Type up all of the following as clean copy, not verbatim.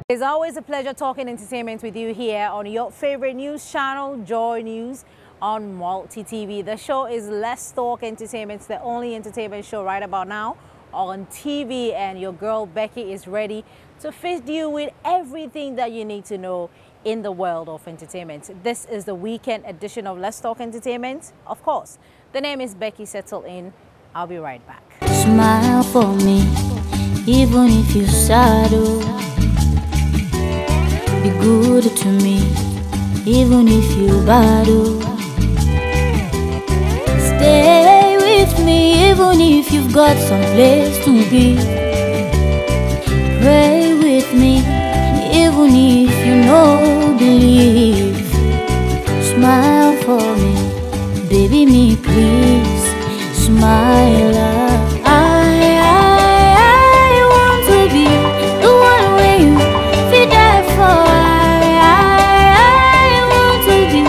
It's always a pleasure talking entertainment with you here on your favorite news channel, Joy News on Multi TV. The show is Let's Talk Entertainment, the only entertainment show right about now on TV, and your girl Becky is ready to feed you with everything that you need to know in the world of entertainment. This is the weekend edition of Let's Talk Entertainment. Of course, the name is Becky. Settle in. I'll be right back. Smile for me, even if you shadow. Be good to me, even if you battle. Stay with me, even if you've got some place to be. Pray with me, even if you know believe. Smile for me, baby me please. Smile. I want to be the one where you feel that for. I want to be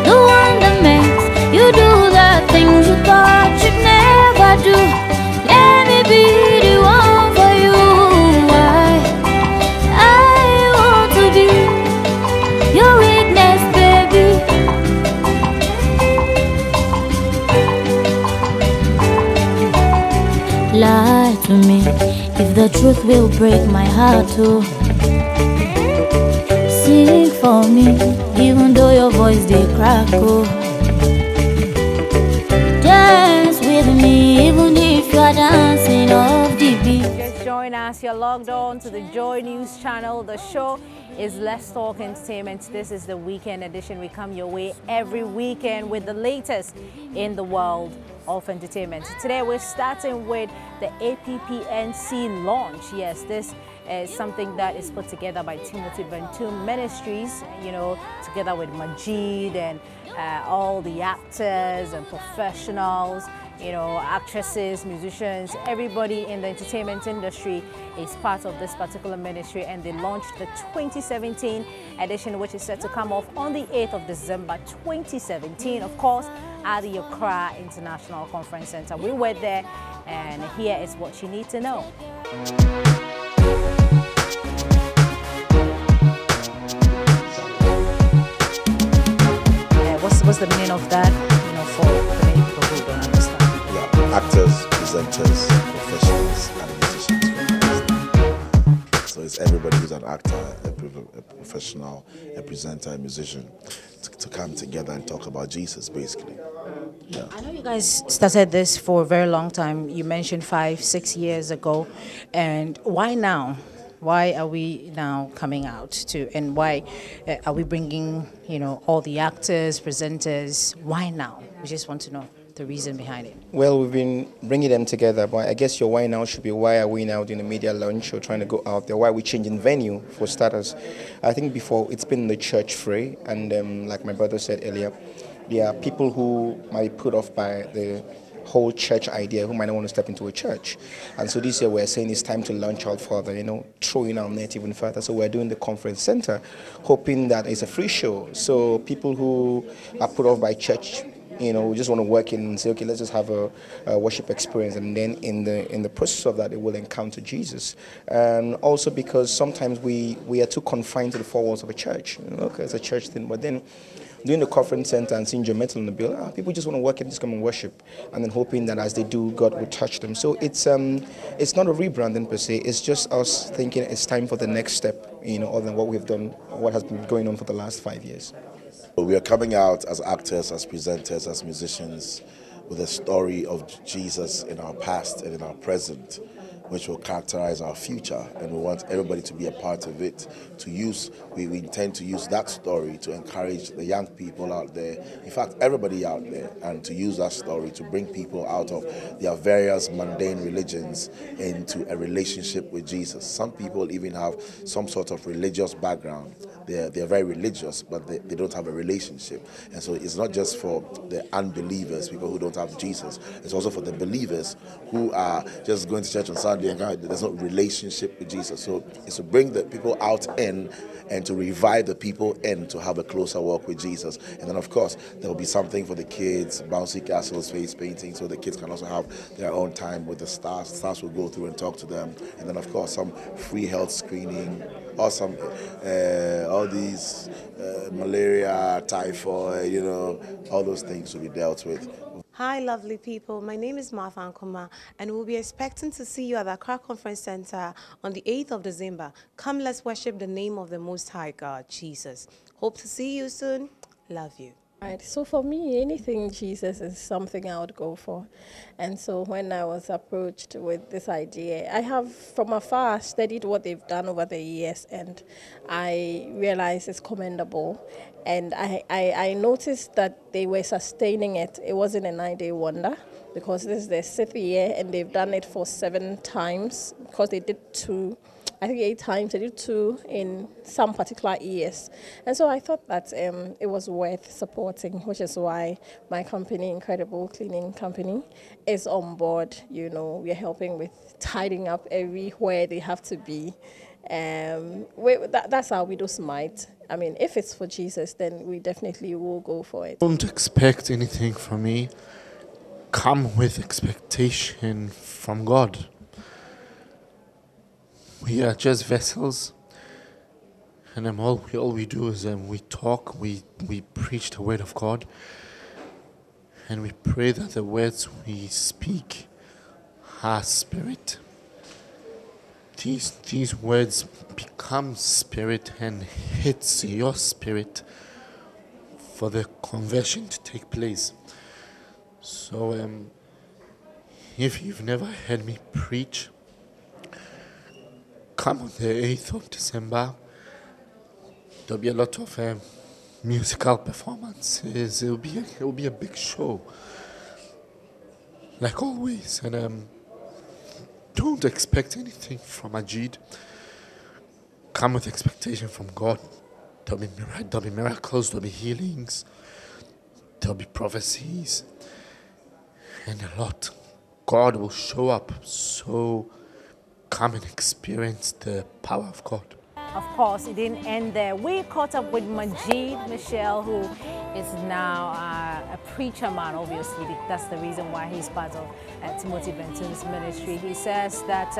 the one that makes you do the things you thought you'd never do. Let me be the one for you. I want to be your weakness, baby. Lie to me if the truth will break my heart too. Sing for me even though your voice they crack. Oh, dance with me even if you're dancing off the beat. Just join us. You're logged on to the Joy News channel. The show is Let's Talk Entertainment. This is the weekend edition. We come your way every weekend with the latest in the world of entertainment. Today we're starting with the ATAT Launch. Yes, this is something that is put together by Timothy Bentum Ministries, you know, together with Majid and all the actors and professionals, you know, actresses, musicians, everybody in the entertainment industry is part of this particular ministry, and they launched the 2017 edition, which is set to come off on the 8th of December 2017, of course, at the Accra International Conference Center. We were there, and here is what you need to know. What's the meaning of that, you know, for the many people who don't understand? Yeah, actors, presenters, professionals, and musicians. So it's everybody who's an actor, a professional, a presenter, a musician, to come together and talk about Jesus, basically. Yeah. I know you guys started this for a very long time. You mentioned 5-6 years ago. And why now? Why are we now coming out to, and why are we bringing, you know, all the actors, presenters? Why now? We just want to know the reason behind it. Well, we've been bringing them together, but I guess your why now should be why are we now doing a media launch or trying to go out there? Why are we changing venue for starters? I think before it's been the church fray, and like my brother said earlier, there are people who might be put off by the whole church idea who might not want to step into a church. And so this year we're saying it's time to launch out further, you know, throwing our net even further. So we're doing the conference center, hoping that it's a free show. So people who are put off by church, you know, we just want to work in and say, okay, let's just have a worship experience, and then in the process of that, they will encounter Jesus. And also because sometimes we are too confined to the four walls of a church. You know, okay, it's a church thing, but then doing the conference center and seeing metal in the bill, people just want to work and just come and worship, and then hoping that as they do, God will touch them. So it's not a rebranding per se. It's just us thinking it's time for the next step, you know, other than what we've done, what has been going on for the last 5 years. We are coming out as actors, as presenters, as musicians, with a story of Jesus in our past and in our present, which will characterize our future, and we want everybody to be a part of it. We intend to use that story to encourage the young people out there, in fact everybody out there, and to use that story to bring people out of their various mundane religions into a relationship with Jesus. Some people even have some sort of religious background. They're very religious, but they don't have a relationship. And so it's not just for the unbelievers, people who don't have Jesus. It's also for the believers who are just going to church on Sunday and there's no relationship with Jesus. So it's to bring the people out in and to revive the people in to have a closer walk with Jesus. And then, of course, there will be something for the kids, bouncy castles, face painting, so the kids can also have their own time with the stars. The stars will go through and talk to them. And then, of course, some free health screening, awesome. All these malaria, typhoid, you know, all those things will be dealt with. Hi, lovely people. My name is Martha Nkoma, and we'll be expecting to see you at the Accra Conference Center on the 8th of December. Come, let's worship the name of the Most High God, Jesus. Hope to see you soon. Love you. Right. So for me, anything Jesus is something I would go for. And so when I was approached with this idea, I have from afar studied what they've done over the years, and I realized it's commendable. And I noticed that they were sustaining it. It wasn't a 9-day wonder, because this is their 6th year and they've done it for 7 times, because they did 2. I think 8 times. I did 2 in some particular years. And so I thought that it was worth supporting, which is why my company, Incredible Cleaning Company, is on board. You know, we're helping with tidying up everywhere they have to be. That's our widow's mite. I mean, if it's for Jesus, then we definitely will go for it. Don't expect anything from me. Come with expectation from God. We are just vessels, and all we do is we talk, we preach the word of God, and we pray that the words we speak are spirit. These words become spirit and hits your spirit for the conversion to take place. So if you've never heard me preach, come on the 8th of December. There'll be a lot of musical performances. It'll be a big show, like always. And don't expect anything from Ajid. Come with expectation from God. There'll be miracles. There'll be healings. There'll be prophecies, and a lot. God will show up. So come and experience the power of God. Of course, it didn't end there. We caught up with Majid Michelle, who is now a preacher man, obviously. That's the reason why he's part of Timothy Benton's ministry. He says that,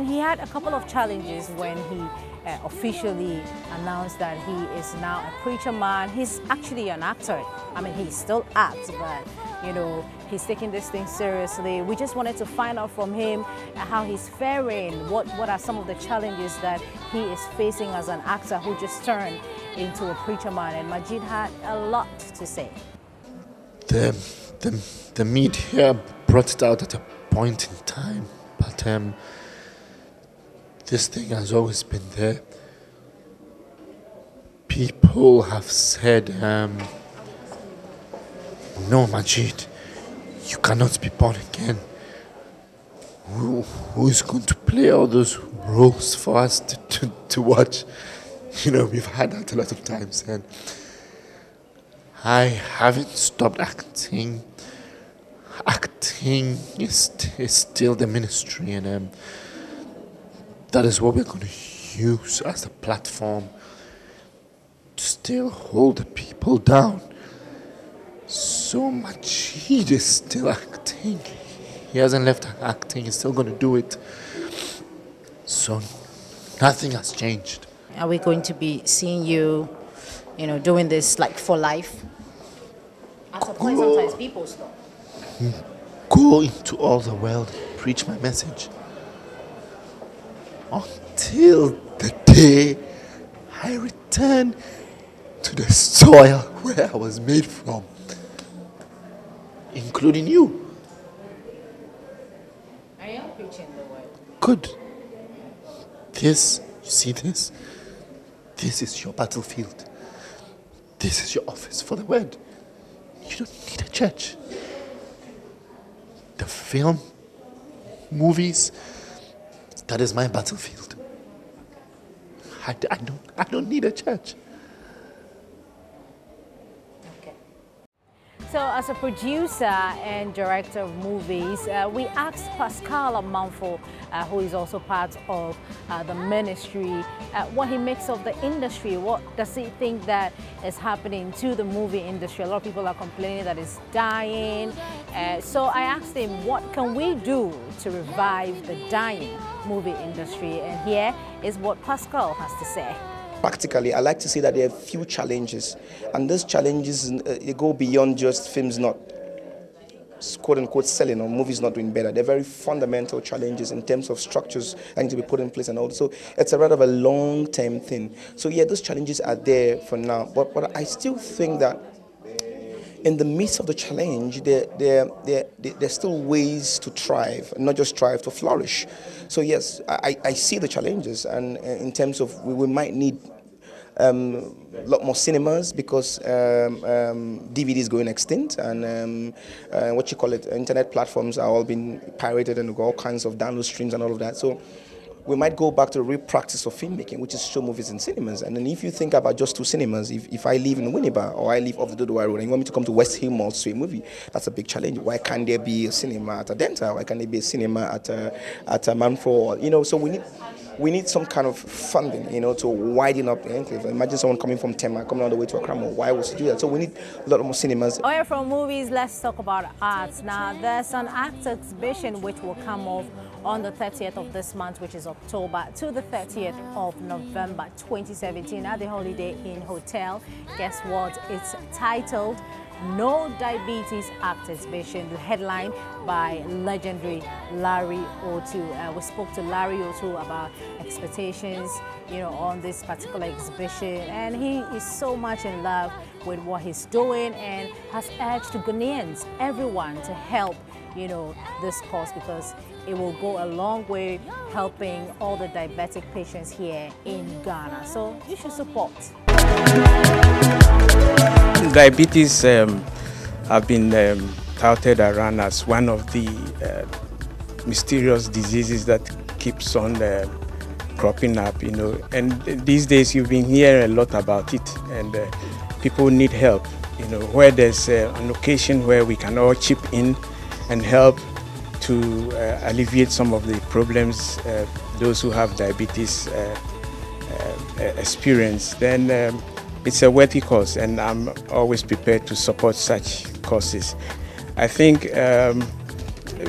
he had a couple of challenges when he officially announced that he is now a preacher man. He's actually an actor. I mean, he still acts, but, you know, he's taking this thing seriously. We just wanted to find out from him how he's faring, what are some of the challenges that he is facing as an actor who just turned into a preacher man. And Majid had a lot to say. The media brought it out at a point in time, but this thing has always been there. People have said, no, Majid, you cannot be born again. Who's going to play all those roles for us to watch? You know, we've had that a lot of times, and I haven't stopped acting. Acting is still the ministry, and that is what we're going to use as a platform to still hold the people down. So Majid is still acting. He hasn't left acting. He's still going to do it. So nothing has changed. Are we going to be seeing you, doing this like for life? At some point, sometimes people stop. Go into all the world, preach my message. Until the day I return to the soil where I was made from, including you. I am preaching the word. Good. This, you see this? This is your battlefield. This is your office for the word. You don't need a church. The film, movies, that is my battlefield. I don't need a church. So as a producer and director of movies, we asked Pascal Amanfo, who is also part of the ministry, what he makes of the industry. What does he think that is happening to the movie industry? A lot of people are complaining that it's dying, So I asked him, what can we do to revive the dying movie industry? And here is what Pascal has to say. Practically, I like to say that there are few challenges, and those challenges they go beyond just films not quote-unquote selling or movies not doing better. They're very fundamental challenges in terms of structures that need to be put in place and all. So it's a rather a long-term thing. So yeah, those challenges are there for now, but I still think that in the midst of the challenge, there's still ways to thrive, not just thrive, to flourish. So yes, I see the challenges, and in terms of we might need a lot more cinemas because DVD is going extinct, and internet platforms are all being pirated and all kinds of download streams and all of that. So we might go back to the real practice of filmmaking, which is show movies in cinemas. And then if you think about just 2 cinemas, if I live in Winneba or I live off the Dodowa Road and you want me to come to West Hill Mall to see a movie, that's a big challenge. Why can't there be a cinema at a Denta? Why can't there be a cinema at a Manford? You know, so we need some kind of funding, you know, to widen up the enclave. Imagine someone coming from Tema, coming all the way to Accra. Why would you do that? So we need a lot more cinemas. Away from movies, let's talk about arts. Now, there's an art exhibition which will come off on the 30th of this month, which is October, to the 30th of November 2017 at the Holiday Inn Hotel. Guess what? It's titled No Diabetes Art Exhibition, headlined by legendary Larry O2. We spoke to Larry O2 about expectations, you know, on this particular exhibition, and he is so much in love with what he's doing and has urged Ghanaians, everyone, to help, you know, this cause, because it will go a long way helping all the diabetic patients here in Ghana. So you should support. Diabetes have been touted around as one of the mysterious diseases that keeps on cropping up, you know. And these days you've been hearing a lot about it, and people need help, you know, where there's an occasion where we can all chip in and help to alleviate some of the problems those who have diabetes experience, then it's a worthy cause, and I'm always prepared to support such causes. I think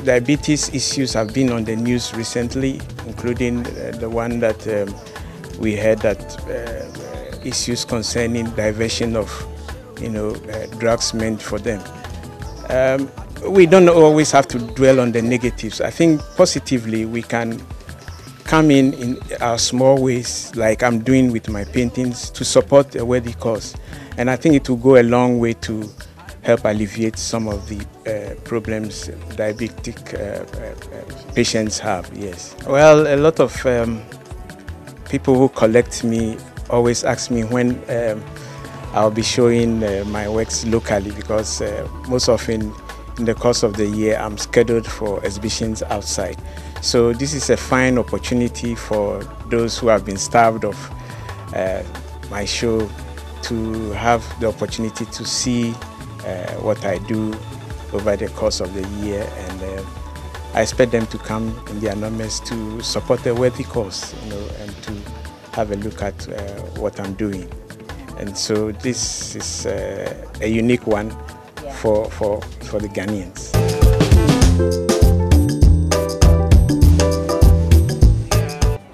diabetes issues have been on the news recently, including the one that we had, that issues concerning diversion of, you know, drugs meant for them. We don't always have to dwell on the negatives. I think positively we can come in our small ways, like I'm doing with my paintings, to support a worthy cause. And I think it will go a long way to help alleviate some of the problems diabetic patients have, yes. Well, a lot of people who collect me always ask me when I'll be showing my works locally, because most often in the course of the year I'm scheduled for exhibitions outside. So this is a fine opportunity for those who have been starved of my show to have the opportunity to see what I do over the course of the year, and I expect them to come in their numbers to support the worthy cause, you know, and to have a look at what I'm doing. And so this is a unique one for the Ghanaians.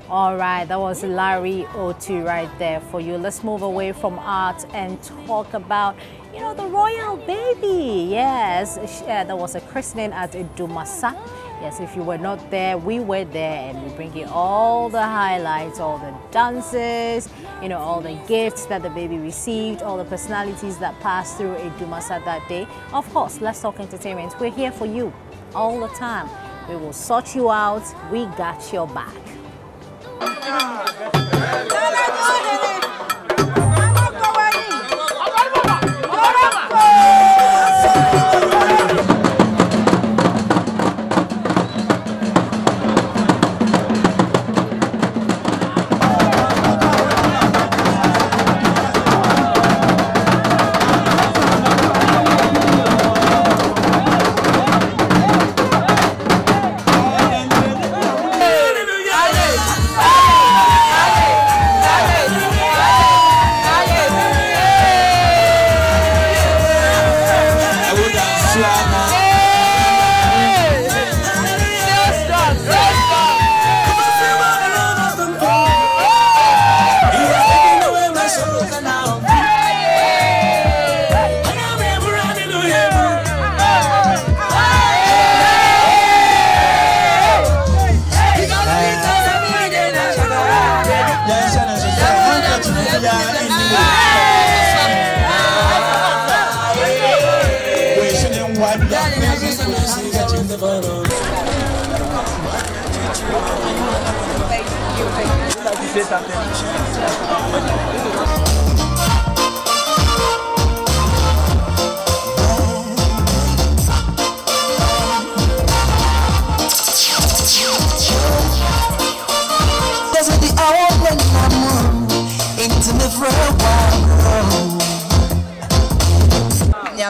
All right, that was Larry O2 right there for you. Let's move away from art and talk about, you know, the royal baby. Yes, there was a christening at Dumasa. Yes, if you were not there, we were there, and we bring you all the highlights, all the dances, you know, all the gifts that the baby received, all the personalities that passed through Dumasa that day. Of course, Let's Talk Entertainment. We're here for you all the time. We will sort you out. We got your back.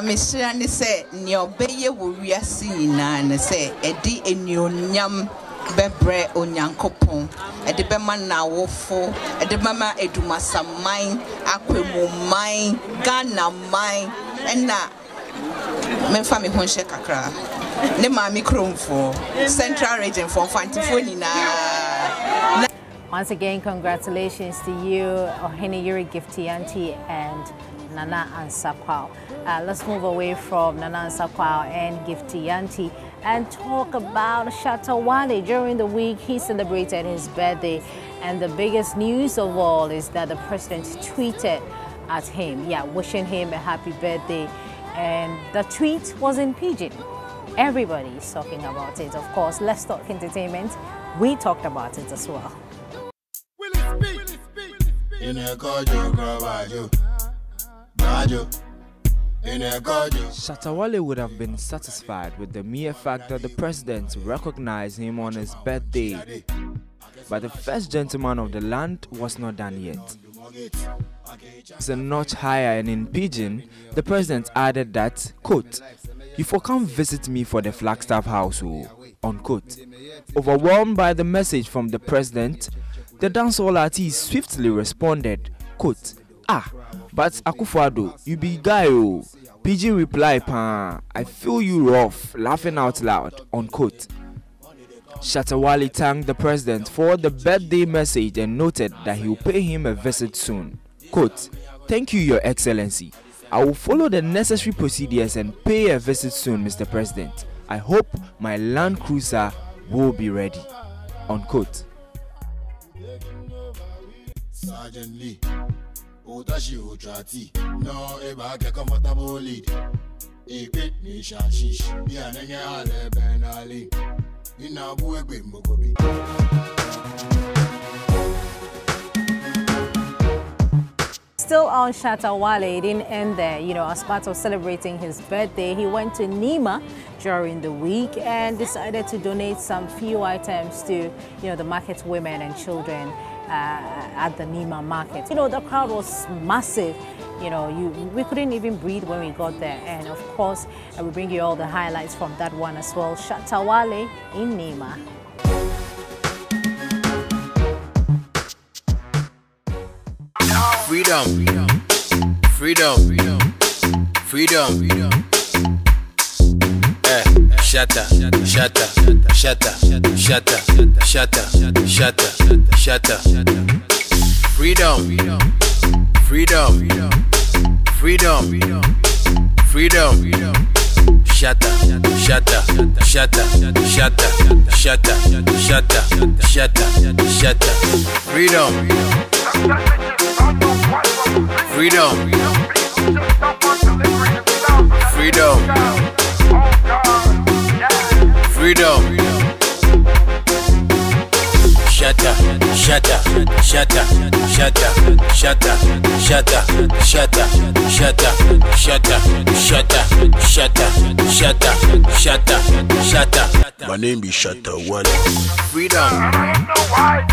Mr. and say, Niobe will we are seeing and say, Eddie in your nyam bebre on yankopon, a de beman now woeful, a de mama edumasa mine, aquemo mine, Ghana mine, and na me family honshe kakra. Ne mami chrome for Central Region for Fantifonina. Once again, congratulations to you, Ohene Yuri Gifty Auntie and Nana Ansakwao. Let's move away from Nana Ansakwao and Gifty Auntie and talk about Shatta Wale. During the week, he celebrated his birthday, and the biggest news of all is that the president tweeted at him, wishing him a happy birthday, and the tweet was in Pidgin. Everybody is talking about it. Of course, Let's Talk Entertainment, we talked about it as well. Shatta Wale would have been satisfied with the mere fact that the president recognized him on his birthday. But the first gentleman of the land was not done yet. It's a notch higher, and in Pidgin, the president added that, quote, "You for come visit me for the Flagstaff household," unquote. Overwhelmed by the message from the president, the dancehall artist swiftly responded, quote, "Ah, but Akufo-Addo, you be guy oh." PG replied, "Pa, I feel you rough," laughing out loud, unquote. Shatta Wale thanked the president for the birthday message and noted that he will pay him a visit soon. Quote, "Thank you, Your Excellency. I will follow the necessary procedures and pay a visit soon, Mr. President. I hope my Land Cruiser will be ready," unquote. Sergeant Lee, Otashi Otrati, no eba ke comfortable lead. E pet ni shashish, ya nenge ale benali. Ina buegbe mogobi. Still on Shatta Wale, it didn't end there. As part of celebrating his birthday, he went to Nima during the week and decided to donate some few items to, the market women and children at the Nima market. The crowd was massive. We couldn't even breathe when we got there. And of course, I will bring you all the highlights from that one as well. Shatta Wale in Nima. Freedom, freedom, freedom, freedom. Shatta, shatta, shatta, shatta, shatta, shatta, shatta. Freedom, freedom, freedom, freedom. Shatta, shatta, shatta, shatta, shatta, shatta, shatta, shatta. Freedom. Freedom, freedom, freedom. Shatta, shatta, shatta, shatta, shatta, shatta, shatta, shatta, shatta, shatta, shatta, shatta, shatta, shatta. My name is Shatta Wale. Freedom,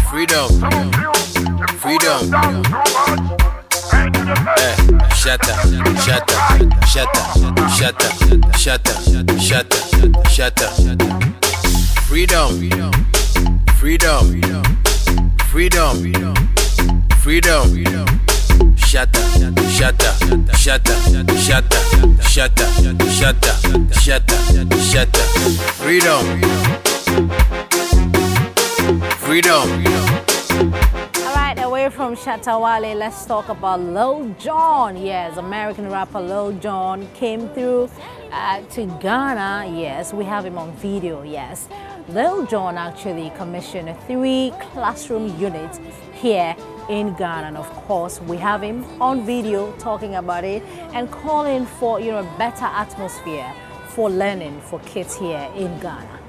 freedom, freedom. Shatta, shatta, shatta, shatta, shatta, shatta, shatta. Freedom, freedom, freedom, freedom. Shatta, shatta, shatta, shatta, shatta, shatta, shatta, shatta. Freedom, freedom. Away from Shatta Wale, let's talk about Lil Jon. Yes, American rapper Lil Jon came through to Ghana. Yes, we have him on video. Yes, Lil Jon actually commissioned 3 classroom units here in Ghana, and of course we have him on video talking about it and calling for a better atmosphere for learning for kids here in Ghana.